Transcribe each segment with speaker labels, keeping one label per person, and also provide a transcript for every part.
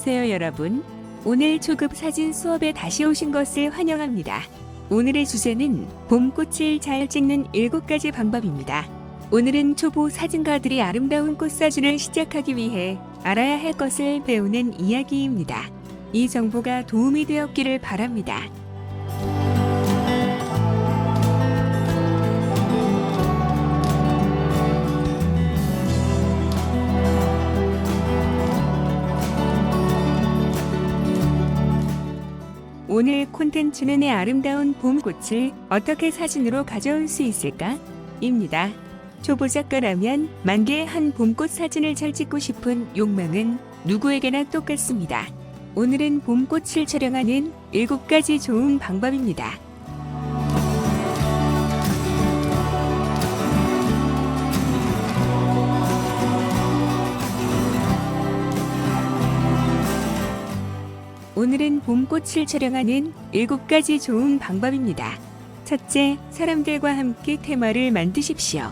Speaker 1: 안녕하세요 여러분. 오늘 초급 사진 수업에 다시 오신 것을 환영합니다. 오늘의 주제는 봄꽃을 잘 찍는 7가지 방법입니다. 오늘은 초보 사진가들이 아름다운 꽃사진을 시작하기 위해 알아야 할 것을 배우는 이야기입니다. 이 정보가 도움이 되었기를 바랍니다. 오늘 콘텐츠는 내 아름다운 봄꽃을 어떻게 사진으로 가져올 수 있을까? 입니다. 초보작가라면 만개의 한 봄꽃 사진을 잘 찍고 싶은 욕망은 누구에게나 똑같습니다. 오늘은 봄꽃을 촬영하는 7가지 좋은 방법입니다. 오늘은 봄꽃을 촬영하는 7가지 좋은 방법입니다. 첫째, 사람들과 함께 테마를 만드십시오.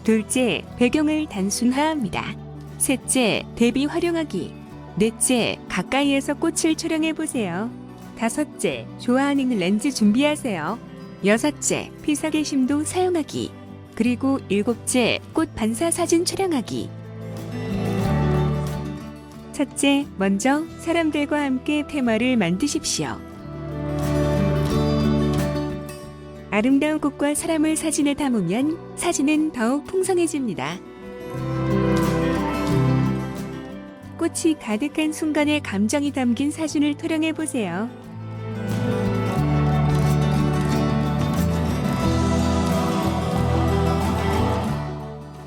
Speaker 1: 둘째, 배경을 단순화합니다. 셋째, 대비 활용하기. 넷째, 가까이에서 꽃을 촬영해보세요. 다섯째, 좋아하는 렌즈 준비하세요. 여섯째, 피사계심도 사용하기. 그리고 일곱째, 꽃 반사 사진 촬영하기. 첫째, 먼저 사람들과 함께 테마를 만드십시오. 아름다운 꽃과 사람을 사진에 담으면 사진은 더욱 풍성해집니다. 꽃이 가득한 순간에 감정이 담긴 사진을 촬영해보세요.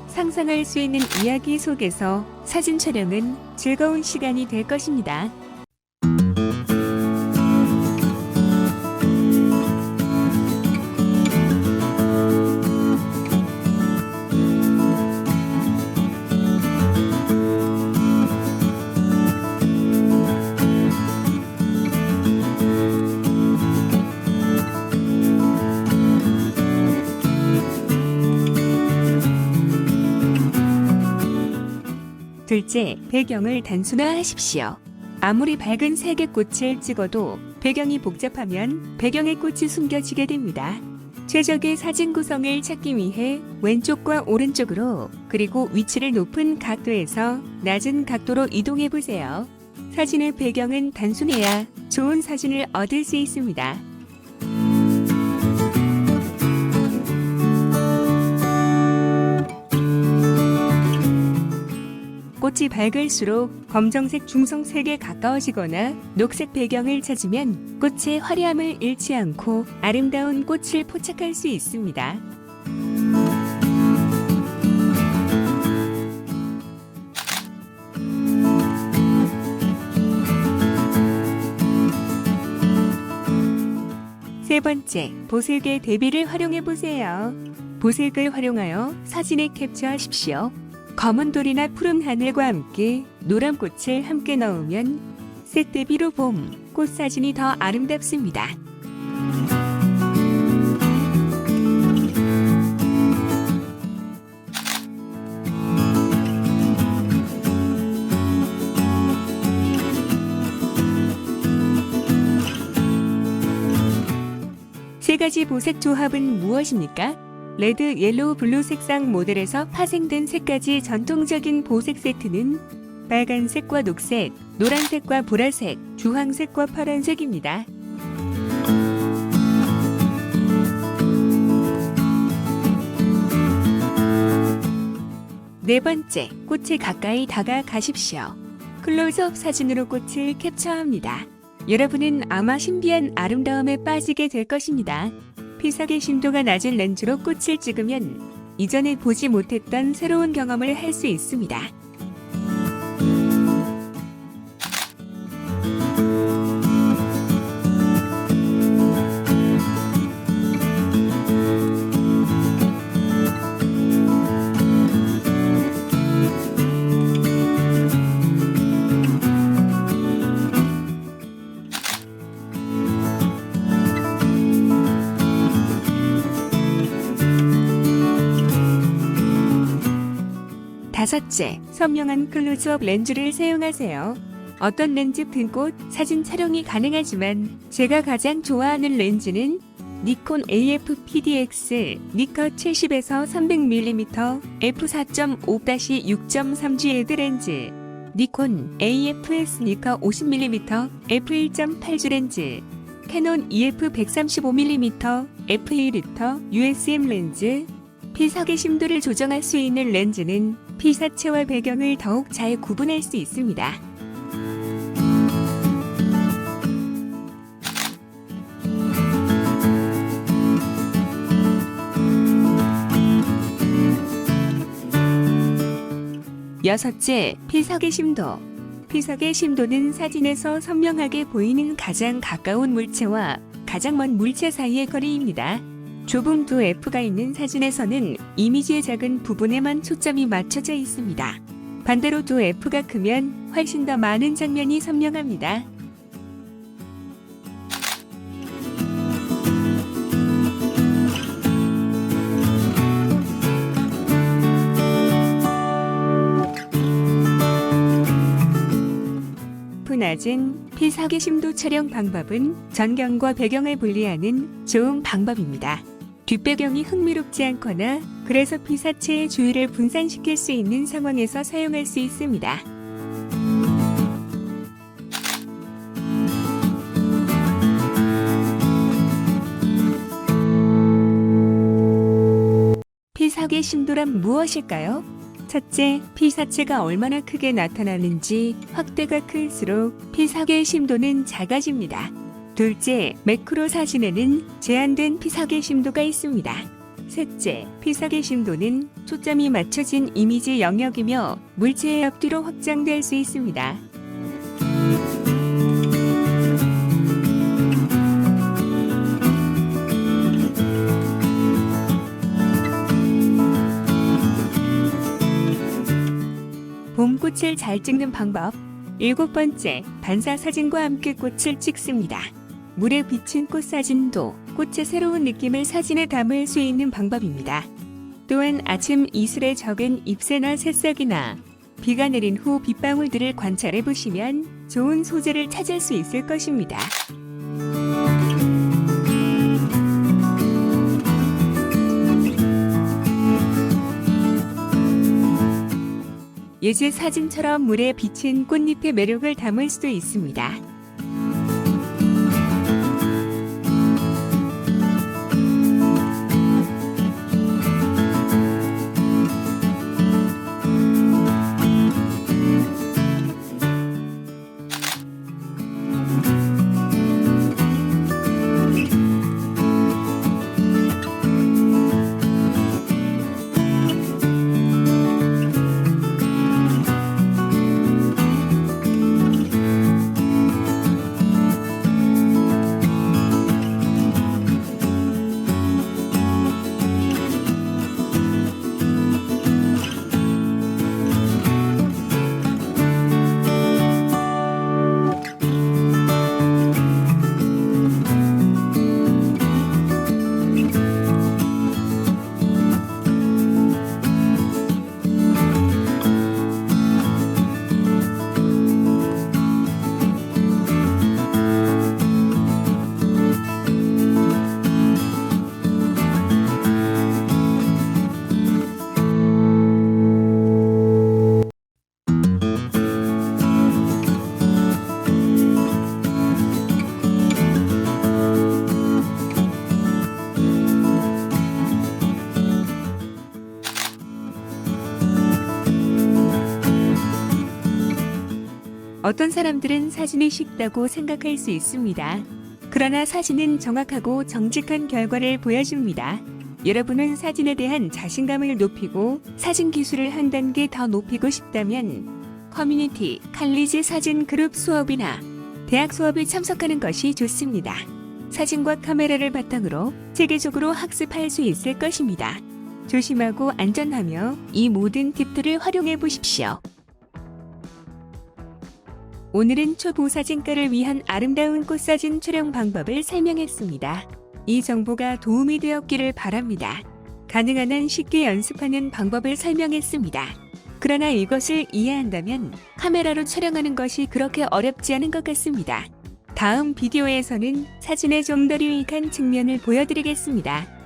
Speaker 1: 상상할 수 있는 이야기 속에서 사진 촬영은 즐거운 시간이 될 것입니다. 둘째, 배경을 단순화하십시오. 아무리 밝은 색의 꽃을 찍어도 배경이 복잡하면 배경의 꽃이 숨겨지게 됩니다. 최적의 사진 구성을 찾기 위해 왼쪽과 오른쪽으로 그리고 위치를 높은 각도에서 낮은 각도로 이동해 보세요. 사진의 배경은 단순해야 좋은 사진을 얻을 수 있습니다. 꽃이 밝을수록 검정색 중성색에 가까워지거나 녹색 배경을 찾으면 꽃의 화려함을 잃지 않고 아름다운 꽃을 포착할 수 있습니다. 세 번째, 보색의 대비를 활용해 보세요. 보색을 활용하여 사진에 캡처하십시오. 검은 돌이나 푸른 하늘과 함께 노란 꽃을 함께 넣으면 색 대비로 봄, 꽃 사진이 더 아름답습니다. 세 가지 보색 조합은 무엇입니까? 레드, 옐로우, 블루 색상 모델에서 파생된 세 가지 전통적인 보색 세트는 빨간색과 녹색, 노란색과 보라색, 주황색과 파란색입니다. 네 번째, 꽃에 가까이 다가가십시오. 클로즈업 사진으로 꽃을 캡처합니다. 여러분은 아마 신비한 아름다움에 빠지게 될 것입니다. 피사계 심도가 낮은 렌즈로 꽃을 찍으면 이전에 보지 못했던 새로운 경험을 할 수 있습니다. 다섯째, 선명한 클로즈업 렌즈를 사용하세요. 어떤 렌즈 등꽃 사진 촬영이 가능하지만 제가 가장 좋아하는 렌즈는 니콘 AF-PDX 니커 70에서 300mm f4.5-6.3G 헤드 렌즈, 니콘 AF-S 니커 50mm f1.8G 렌즈, 캐논 EF135mm f1.2 USM 렌즈. 피사계 심도를 조정할 수 있는 렌즈는 피사체와 배경을 더욱 잘 구분할 수 있습니다. 여섯째, 피사계 심도. 피사계 심도는 사진에서 선명하게 보이는 가장 가까운 물체와 가장 먼 물체 사이의 거리입니다. 좁은 두 F가 있는 사진에서는 이미지의 작은 부분에만 초점이 맞춰져 있습니다. 반대로 두 F가 크면 훨씬 더 많은 장면이 선명합니다. 낮은 피사계 심도 촬영 방법은 전경과 배경을 분리하는 좋은 방법입니다. 뒷배경이 흥미롭지 않거나 그래서 피사체의 주위를 분산시킬 수 있는 상황에서 사용할 수 있습니다. 피사계 심도란 무엇일까요? 첫째, 피사체가 얼마나 크게 나타나는지 확대가 클수록 피사계 심도는 작아집니다. 둘째, 매크로 사진에는 제한된 피사계 심도가 있습니다. 셋째, 피사계 심도는 초점이 맞춰진 이미지 영역이며 물체의 앞뒤로 확장될 수 있습니다. 봄꽃을 잘 찍는 방법. 7번째, 반사 사진과 함께 꽃을 찍습니다. 물에 비친 꽃 사진도 꽃의 새로운 느낌을 사진에 담을 수 있는 방법입니다. 또한 아침 이슬의 적은 잎새나 새싹이나 비가 내린 후 빗방울들을 관찰해 보시면 좋은 소재를 찾을 수 있을 것입니다. 예제 사진처럼 물에 비친 꽃잎의 매력을 담을 수도 있습니다. 어떤 사람들은 사진이 쉽다고 생각할 수 있습니다. 그러나 사진은 정확하고 정직한 결과를 보여줍니다. 여러분은 사진에 대한 자신감을 높이고 사진 기술을 한 단계 더 높이고 싶다면 커뮤니티, 칼리지 사진 그룹 수업이나 대학 수업에 참석하는 것이 좋습니다. 사진과 카메라를 바탕으로 체계적으로 학습할 수 있을 것입니다. 조심하고 안전하며 이 모든 팁들을 활용해 보십시오. 오늘은 초보 사진가를 위한 아름다운 꽃사진 촬영 방법을 설명했습니다. 이 정보가 도움이 되었기를 바랍니다. 가능한 한 쉽게 연습하는 방법을 설명했습니다. 그러나 이것을 이해한다면 카메라로 촬영하는 것이 그렇게 어렵지 않은 것 같습니다. 다음 비디오에서는 사진의 좀 더 유익한 측면을 보여드리겠습니다.